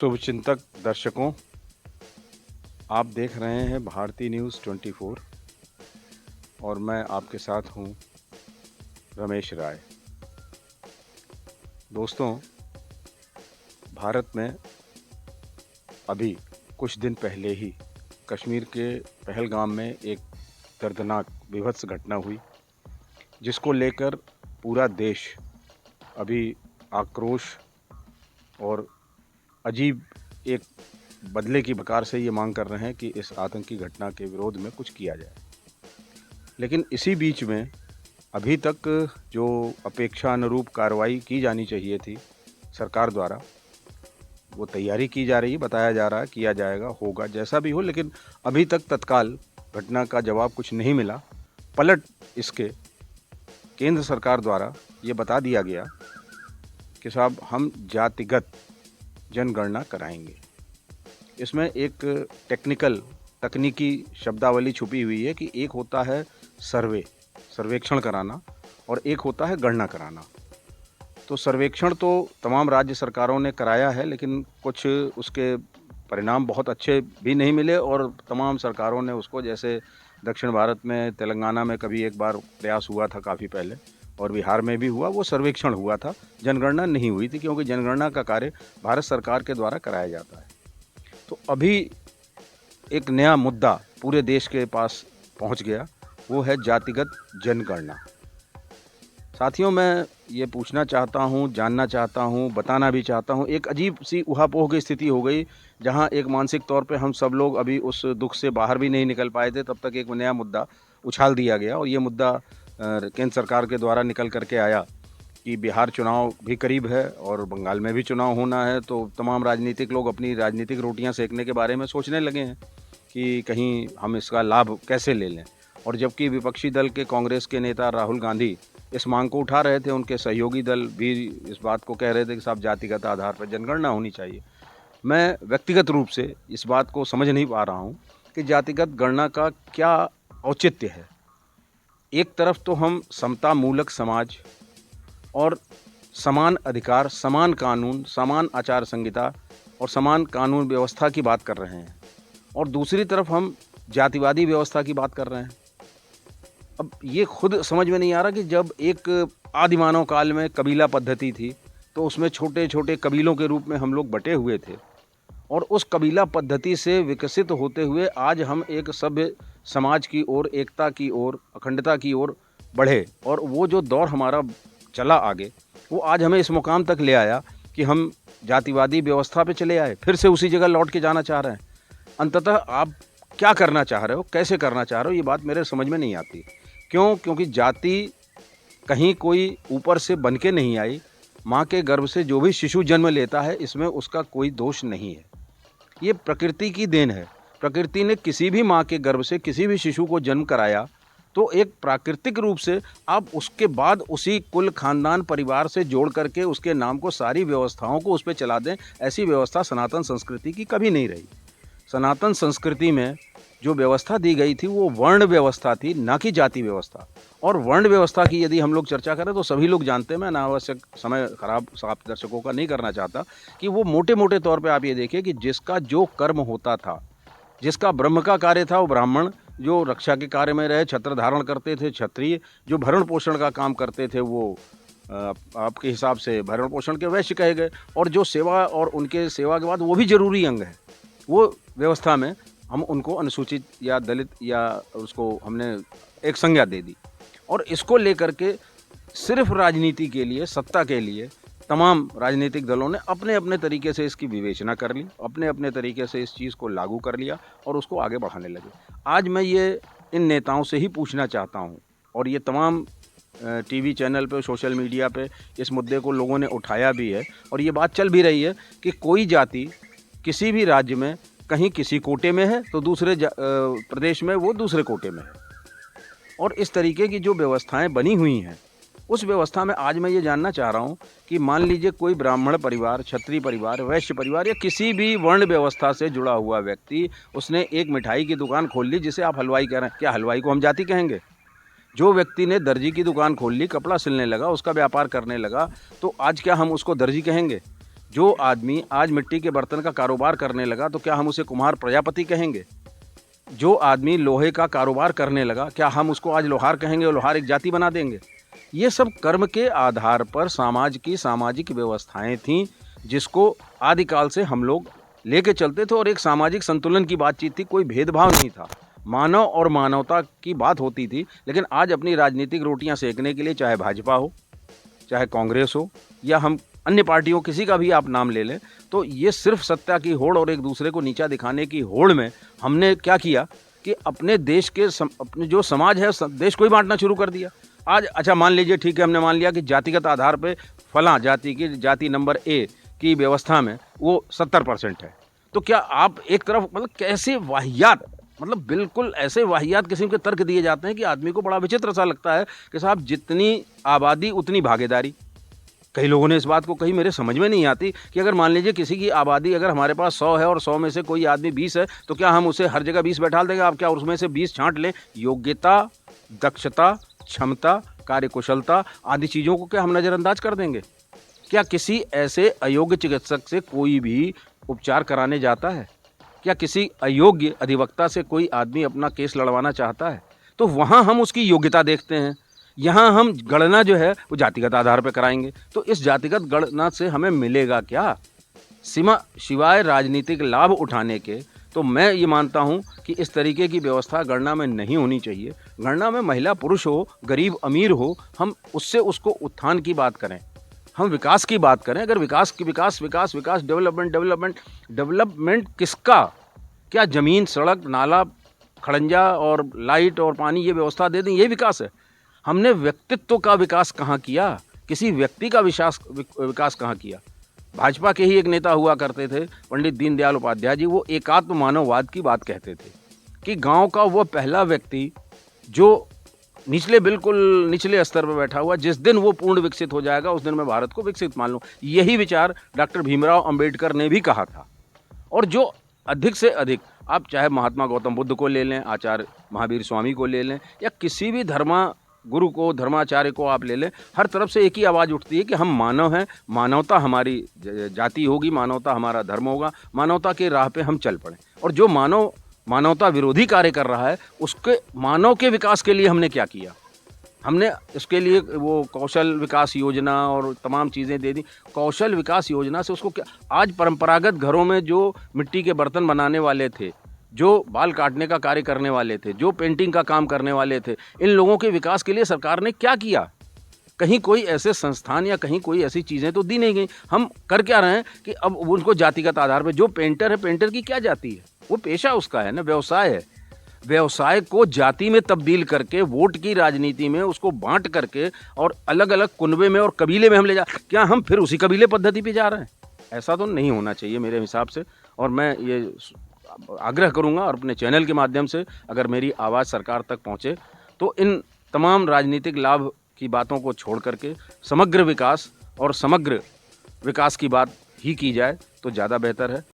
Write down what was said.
शुभचिंतक दर्शकों, आप देख रहे हैं भारती न्यूज़ 24 और मैं आपके साथ हूं रमेश राय। दोस्तों, भारत में अभी कुछ दिन पहले ही कश्मीर के पहलगाम में एक दर्दनाक विभत्स घटना हुई, जिसको लेकर पूरा देश अभी आक्रोश और अजीब एक बदले की प्रकार से ये मांग कर रहे हैं कि इस आतंकी घटना के विरोध में कुछ किया जाए। लेकिन इसी बीच में अभी तक जो अपेक्षा अनुरूप कार्रवाई की जानी चाहिए थी सरकार द्वारा, वो तैयारी की जा रही है, बताया जा रहा है किया जाएगा, होगा, जैसा भी हो। लेकिन अभी तक तत्काल घटना का जवाब कुछ नहीं मिला। पलट इसके केंद्र सरकार द्वारा ये बता दिया गया कि साहब हम जातिगत जनगणना कराएंगे। इसमें एक तकनीकी शब्दावली छुपी हुई है कि एक होता है सर्वेक्षण कराना और एक होता है गणना कराना। तो सर्वेक्षण तो तमाम राज्य सरकारों ने कराया है, लेकिन कुछ उसके परिणाम बहुत अच्छे भी नहीं मिले और तमाम सरकारों ने उसको, जैसे दक्षिण भारत में तेलंगाना में कभी एक बार प्रयास हुआ था काफ़ी पहले और बिहार में भी हुआ, वो सर्वेक्षण हुआ था, जनगणना नहीं हुई थी, क्योंकि जनगणना का कार्य भारत सरकार के द्वारा कराया जाता है। तो अभी एक नया मुद्दा पूरे देश के पास पहुंच गया, वो है जातिगत जनगणना। साथियों, मैं ये पूछना चाहता हूँ, जानना चाहता हूँ, बताना भी चाहता हूँ, एक अजीब सी ऊहापोह की स्थिति हो गई, जहाँ एक मानसिक तौर पे हम सब लोग अभी उस दुख से बाहर भी नहीं निकल पाए थे, तब तक एक नया मुद्दा उछाल दिया गया और ये मुद्दा केंद्र सरकार के द्वारा निकल करके आया कि बिहार चुनाव भी करीब है और बंगाल में भी चुनाव होना है। तो तमाम राजनीतिक लोग अपनी राजनीतिक रोटियां सेकने के बारे में सोचने लगे हैं कि कहीं हम इसका लाभ कैसे ले लें। और जबकि विपक्षी दल के कांग्रेस के नेता राहुल गांधी इस मांग को उठा रहे थे, उनके सहयोगी दल भी इस बात को कह रहे थे कि साहब जातिगत आधार पर जनगणना होनी चाहिए। मैं व्यक्तिगत रूप से इस बात को समझ नहीं पा रहा हूँ कि जातिगत गणना का क्या औचित्य है। एक तरफ तो हम समता मूलक समाज और समान अधिकार, समान कानून, समान आचार संहिता और समान कानून व्यवस्था की बात कर रहे हैं, और दूसरी तरफ हम जातिवादी व्यवस्था की बात कर रहे हैं। अब ये खुद समझ में नहीं आ रहा कि जब एक आदिमानव काल में कबीला पद्धति थी, तो उसमें छोटे छोटे कबीलों के रूप में हम लोग बटे हुए थे, और उस कबीला पद्धति से विकसित होते हुए आज हम एक सभ्य समाज की ओर, एकता की ओर, अखंडता की ओर बढ़े, और वो जो दौर हमारा चला आगे, वो आज हमें इस मुकाम तक ले आया कि हम जातिवादी व्यवस्था पे चले आए, फिर से उसी जगह लौट के जाना चाह रहे हैं। अंततः आप क्या करना चाह रहे हो, कैसे करना चाह रहे हो, ये बात मेरे समझ में नहीं आती। क्यों? क्योंकि जाति कहीं कोई ऊपर से बन के नहीं आई। माँ के गर्भ से जो भी शिशु जन्म लेता है, इसमें उसका कोई दोष नहीं है, ये प्रकृति की देन है। प्रकृति ने किसी भी माँ के गर्भ से किसी भी शिशु को जन्म कराया, तो एक प्राकृतिक रूप से आप उसके बाद उसी कुल, खानदान, परिवार से जोड़ करके उसके नाम को, सारी व्यवस्थाओं को उस पर चला दें। ऐसी व्यवस्था सनातन संस्कृति की कभी नहीं रही। सनातन संस्कृति में जो व्यवस्था दी गई थी वो वर्ण व्यवस्था थी, ना कि जाति व्यवस्था। और वर्ण व्यवस्था की यदि हम लोग चर्चा करें तो सभी लोग जानते हैं, मैं अनावश्यक समय खराब आप दर्शकों का नहीं करना चाहता, कि वो मोटे मोटे तौर पे आप ये देखिए कि जिसका जो कर्म होता था, जिसका ब्रह्म का कार्य था वो ब्राह्मण, जो रक्षा के कार्य में रहे, छत्र धारण करते थे क्षत्रिय, जो भरण पोषण का काम करते थे वो आपके हिसाब से भरण पोषण के वैश्य कहे गए, और जो सेवा और उनके सेवा के बाद वो भी जरूरी अंग है, वो व्यवस्था में हम उनको अनुसूचित या दलित या उसको हमने एक संज्ञा दे दी। और इसको लेकर के सिर्फ राजनीति के लिए, सत्ता के लिए तमाम राजनीतिक दलों ने अपने अपने तरीके से इसकी विवेचना कर ली, अपने अपने तरीके से इस चीज़ को लागू कर लिया और उसको आगे बढ़ाने लगे। आज मैं ये इन नेताओं से ही पूछना चाहता हूँ, और ये तमाम टीवी चैनल पे, सोशल मीडिया पे इस मुद्दे को लोगों ने उठाया भी है, और ये बात चल भी रही है कि कोई जाति किसी भी राज्य में कहीं किसी कोटे में है तो दूसरे प्रदेश में वो दूसरे कोटे में है। और इस तरीके की जो व्यवस्थाएं बनी हुई हैं, उस व्यवस्था में आज मैं ये जानना चाह रहा हूँ कि मान लीजिए कोई ब्राह्मण परिवार, क्षत्रिय परिवार, वैश्य परिवार या किसी भी वर्ण व्यवस्था से जुड़ा हुआ व्यक्ति, उसने एक मिठाई की दुकान खोल ली, जिसे आप हलवाई कह रहे हैं, क्या हलवाई को हम जाति कहेंगे? जो व्यक्ति ने दर्जी की दुकान खोल ली, कपड़ा सिलने लगा, उसका व्यापार करने लगा, तो आज क्या हम उसको दर्जी कहेंगे? जो आदमी आज मिट्टी के बर्तन का कारोबार करने लगा तो क्या हम उसे कुम्हार प्रजापति कहेंगे? जो आदमी लोहे का कारोबार करने लगा, क्या हम उसको आज लोहार कहेंगे और लोहार एक जाति बना देंगे? ये सब कर्म के आधार पर समाज की सामाजिक व्यवस्थाएं थीं, जिसको आदिकाल से हम लोग लेके चलते थे और एक सामाजिक संतुलन की बातचीत थी, कोई भेदभाव नहीं था। मानव और मानवता की बात होती थी, लेकिन आज अपनी राजनीतिक रोटियां सेकने के लिए चाहे भाजपा हो, चाहे कांग्रेस हो या हम अन्य पार्टियों किसी का भी आप नाम ले लें, तो ये सिर्फ सत्ता की होड़ और एक दूसरे को नीचा दिखाने की होड़ में हमने क्या किया कि अपने देश के अपने जो समाज है देश को ही बांटना शुरू कर दिया। आज अच्छा मान लीजिए, ठीक है, हमने मान लिया कि जातिगत आधार पे फलां जाति की जाति नंबर ए की व्यवस्था में वो 70% है। तो क्या आप एक तरफ मतलब कैसे वाहियात, मतलब बिल्कुल ऐसे वाहियात किस्म के तर्क दिए जाते हैं कि आदमी को बड़ा विचित्र सा लगता है कि साहब जितनी आबादी उतनी भागीदारी। कई लोगों ने इस बात को कही, मेरे समझ में नहीं आती कि अगर मान लीजिए किसी की आबादी अगर हमारे पास 100 है और 100 में से कोई आदमी 20 है, तो क्या हम उसे हर जगह 20 बैठा देंगे? आप क्या उसमें से 20 छांट लें? योग्यता, दक्षता, क्षमता, कार्यकुशलता आदि चीज़ों को क्या हम नज़रअंदाज कर देंगे? क्या किसी ऐसे अयोग्य चिकित्सक से कोई भी उपचार कराने जाता है? क्या किसी अयोग्य अधिवक्ता से कोई आदमी अपना केस लड़वाना चाहता है? तो वहाँ हम उसकी योग्यता देखते हैं। यहाँ हम गणना जो है वो जातिगत आधार पर कराएंगे। तो इस जातिगत गणना से हमें मिलेगा क्या? सिवाय राजनीतिक लाभ उठाने के। तो मैं ये मानता हूँ कि इस तरीके की व्यवस्था गणना में नहीं होनी चाहिए। गणना में महिला पुरुष हो, गरीब अमीर हो, हम उससे उसको उत्थान की बात करें, हम विकास की बात करें। अगर विकास डेवलपमेंट किसका? क्या ज़मीन, सड़क, नाला, खड़ंजा और लाइट और पानी ये व्यवस्था दे दें, ये विकास है? हमने व्यक्तित्व का विकास कहाँ किया? किसी व्यक्ति का विकास कहाँ किया? भाजपा के ही एक नेता हुआ करते थे, पंडित दीनदयाल उपाध्याय जी। वो एकात्म मानववाद की बात कहते थे कि गांव का वो पहला व्यक्ति जो बिल्कुल निचले स्तर पर बैठा हुआ, जिस दिन वो पूर्ण विकसित हो जाएगा उस दिन मैं भारत को विकसित मान लूँ। यही विचार डॉक्टर भीमराव अंबेडकर ने भी कहा था। और जो अधिक से अधिक, आप चाहे महात्मा गौतम बुद्ध को ले लें, आचार्य महावीर स्वामी को ले लें, या किसी भी गुरु को, धर्माचार्य को आप ले लें, हर तरफ से एक ही आवाज़ उठती है कि हम मानव हैं, मानवता हमारी जाति होगी, मानवता हमारा धर्म होगा, मानवता के राह पे हम चल पड़ें। और जो मानवता विरोधी कार्य कर रहा है, उसके मानव के विकास के लिए हमने क्या किया? हमने इसके लिए वो कौशल विकास योजना और तमाम चीज़ें दे दी। कौशल विकास योजना से उसको क्या? आज परंपरागत घरों में जो मिट्टी के बर्तन बनाने वाले थे, जो बाल काटने का कार्य करने वाले थे, जो पेंटिंग का काम करने वाले थे, इन लोगों के विकास के लिए सरकार ने क्या किया? कहीं कोई ऐसे संस्थान या कहीं कोई ऐसी चीज़ें तो दी नहीं गई। हम कर क्या रहे हैं कि अब उनको जातिगत आधार पर, जो पेंटर है, पेंटर की क्या जाति है? वो पेशा उसका है ना, व्यवसाय है। व्यवसाय को जाति में तब्दील करके, वोट की राजनीति में उसको बांट करके और अलग अलग कुनबे में और कबीले में हम क्या हम फिर उसी कबीले पद्धति पे जा रहे हैं? ऐसा तो नहीं होना चाहिए मेरे हिसाब से। और मैं ये आग्रह करूंगा और अपने चैनल के माध्यम से, अगर मेरी आवाज़ सरकार तक पहुंचे तो इन तमाम राजनीतिक लाभ की बातों को छोड़ करके समग्र विकास की बात ही की जाए तो ज़्यादा बेहतर है।